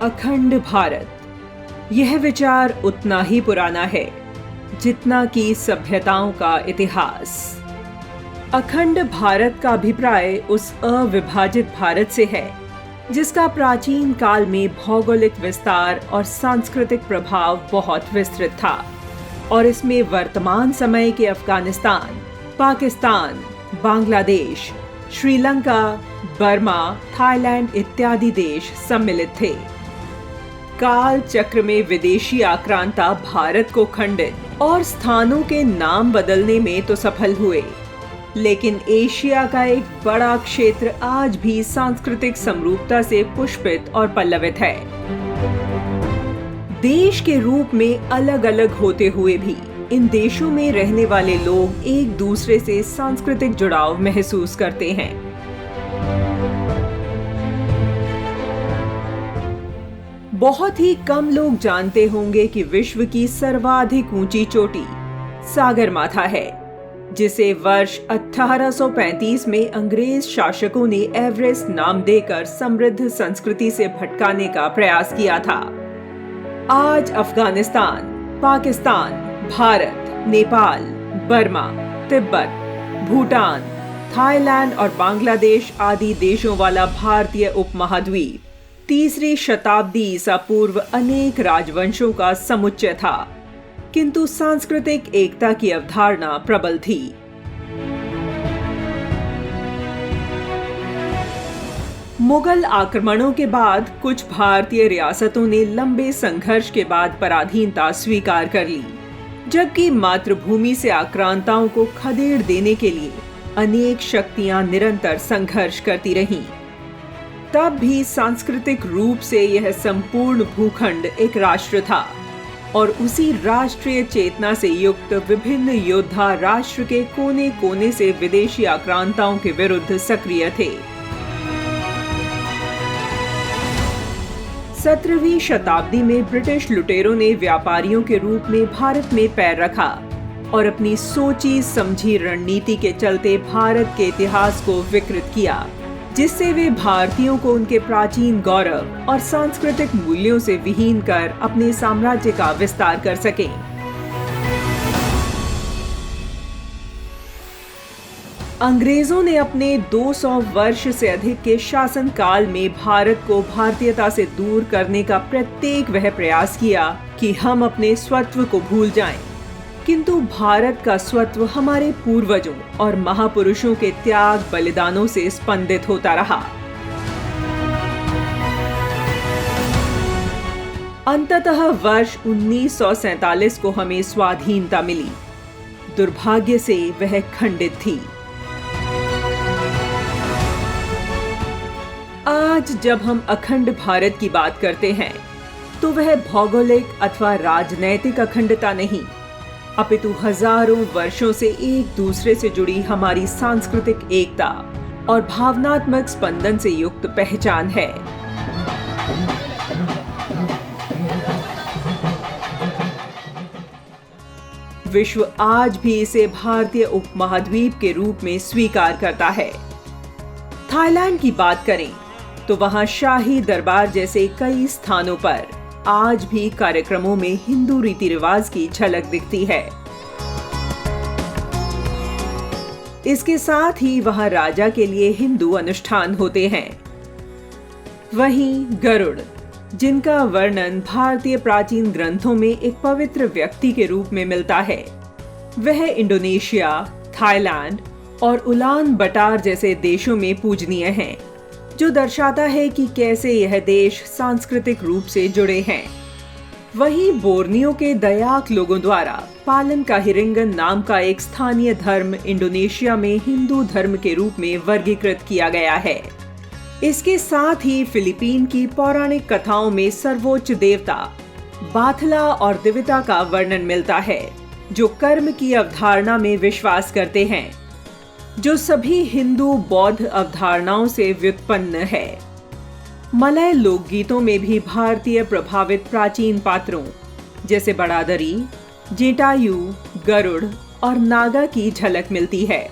अखंड भारत, यह विचार उतना ही पुराना है जितना कि सभ्यताओं का इतिहास। अखंड भारत का अभिप्राय उस अविभाजित भारत से है जिसका प्राचीन काल में भौगोलिक विस्तार और सांस्कृतिक प्रभाव बहुत विस्तृत था और इसमें वर्तमान समय के अफगानिस्तान, पाकिस्तान, बांग्लादेश, श्रीलंका, बर्मा, थाईलैंड इत्यादि देश सम्मिलित थे। काल चक्र में विदेशी आक्रांता भारत को खंडित और स्थानों के नाम बदलने में तो सफल हुए, लेकिन एशिया का एक बड़ा क्षेत्र आज भी सांस्कृतिक समरूपता से पुष्पित और पल्लवित है। देश के रूप में अलग अलग होते हुए भी इन देशों में रहने वाले लोग एक दूसरे से सांस्कृतिक जुड़ाव महसूस करते हैं। बहुत ही कम लोग जानते होंगे कि विश्व की सर्वाधिक ऊंची चोटी सागरमाथा है, जिसे वर्ष 1835 में अंग्रेज शासकों ने एवरेस्ट नाम देकर समृद्ध संस्कृति से भटकाने का प्रयास किया था। आज अफगानिस्तान, पाकिस्तान, भारत, नेपाल, बर्मा, तिब्बत, भूटान, थाईलैंड और बांग्लादेश आदि देशों वाला भारतीय उपमहाद्वीप 3री शताब्दी ईसा पूर्व अनेक राजवंशों का समुच्चय था, किंतु सांस्कृतिक एकता की अवधारणा प्रबल थी। मुगल आक्रमणों के बाद कुछ भारतीय रियासतों ने लंबे संघर्ष के बाद पराधीनता स्वीकार कर ली, जबकि मातृभूमि से आक्रांताओं को खदेड़ देने के लिए अनेक शक्तियां निरंतर संघर्ष करती रहीं। तब भी सांस्कृतिक रूप से यह संपूर्ण भूखंड एक राष्ट्र था और उसी राष्ट्रीय चेतना से युक्त विभिन्न योद्धा राष्ट्र के कोने कोने से विदेशी आक्रांताओं के विरुद्ध सक्रिय थे। 17वीं शताब्दी में ब्रिटिश लुटेरों ने व्यापारियों के रूप में भारत में पैर रखा और अपनी सोची समझी रणनीति के चलते भारत के इतिहास को विकृत किया, जिससे वे भारतीयों को उनके प्राचीन गौरव और सांस्कृतिक मूल्यों से विहीन कर अपने साम्राज्य का विस्तार कर सकें। अंग्रेजों ने अपने 200 वर्ष से अधिक के शासन काल में भारत को भारतीयता से दूर करने का प्रत्येक वह प्रयास किया कि हम अपने स्वत्व को भूल जाएं, किंतु भारत का स्वत्व हमारे पूर्वजों और महापुरुषों के त्याग बलिदानों से स्पंदित होता रहा। अंततः वर्ष 1947 को हमें स्वाधीनता मिली। दुर्भाग्य से वह खंडित थी। आज जब हम अखंड भारत की बात करते हैं तो वह भौगोलिक अथवा राजनैतिक अखंडता नहीं, अपितु हजारों वर्षों से एक दूसरे से जुड़ी हमारी सांस्कृतिक एकता और भावनात्मक स्पंदन से युक्त पहचान है। विश्व आज भी इसे भारतीय उपमहाद्वीप के रूप में स्वीकार करता है। थाईलैंड की बात करें तो वहां शाही दरबार जैसे कई स्थानों पर आज भी कार्यक्रमों में हिंदू रीति रिवाज की झलक दिखती है। इसके साथ ही वहां राजा के लिए हिंदू अनुष्ठान होते हैं। वहीं गरुड़, जिनका वर्णन भारतीय प्राचीन ग्रंथों में एक पवित्र व्यक्ति के रूप में मिलता है, वह इंडोनेशिया, थाईलैंड और उलान बटार जैसे देशों में पूजनीय हैं, जो दर्शाता है कि कैसे यह देश सांस्कृतिक रूप से जुड़े हैं। वहीं बोर्नियो के दयाक लोगों द्वारा पालन काहिरिंगन नाम का एक स्थानीय धर्म इंडोनेशिया में हिंदू धर्म के रूप में वर्गीकृत किया गया है। इसके साथ ही फिलीपीन की पौराणिक कथाओं में सर्वोच्च देवता बाथला और दिविता का वर्णन मिलता है, जो कर्म की अवधारणा में विश्वास करते हैं, जो सभी हिंदू बौद्ध अवधारणाओं से व्युत्पन्न है। मलय लोकगीतों में भी भारतीय प्रभावित प्राचीन पात्रों जैसे बड़ादरी, जेटायु, गरुड़ और नागा की झलक मिलती है।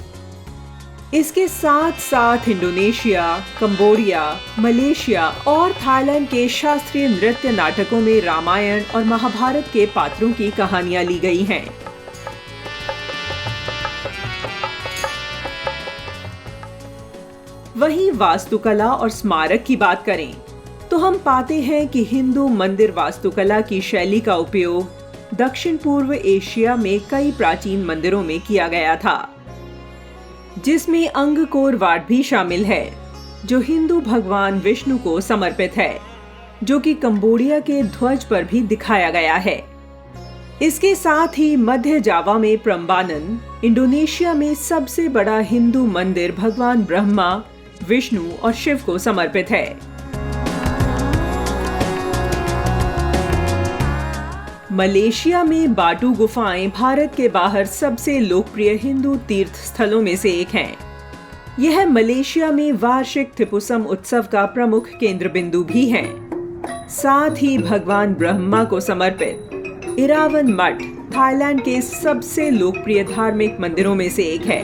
इसके साथ साथ इंडोनेशिया, कंबोडिया, मलेशिया और थाईलैंड के शास्त्रीय नृत्य नाटकों में रामायण और महाभारत के पात्रों की कहानियां ली गई हैं। वहीं वास्तुकला और स्मारक की बात करें तो हम पाते हैं कि हिंदू मंदिर वास्तुकला की शैली का उपयोग दक्षिण पूर्व एशिया में कई प्राचीन मंदिरों में किया गया था, जिसमें अंगकोर वाट भी शामिल है, जो हिंदू भगवान विष्णु को समर्पित है, जो कि कंबोडिया के ध्वज पर भी दिखाया गया है। इसके साथ ही मध्य जावा में प्रम्बानन, इंडोनेशिया में सबसे बड़ा हिंदू मंदिर भगवान ब्रह्मा, विष्णु और शिव को समर्पित है। मलेशिया में बाटू गुफाएं भारत के बाहर सबसे लोकप्रिय हिंदू तीर्थ स्थलों में से एक हैं। यह मलेशिया में वार्षिक थिपुसम उत्सव का प्रमुख केंद्र बिंदु भी है। साथ ही भगवान ब्रह्मा को समर्पित इरावन मठ थाईलैंड के सबसे लोकप्रिय धार्मिक मंदिरों में से एक है।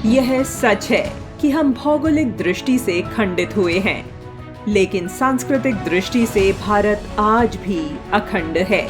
यह सच है कि हम भौगोलिक दृष्टि से खंडित हुए हैं, लेकिन सांस्कृतिक दृष्टि से भारत आज भी अखंड है।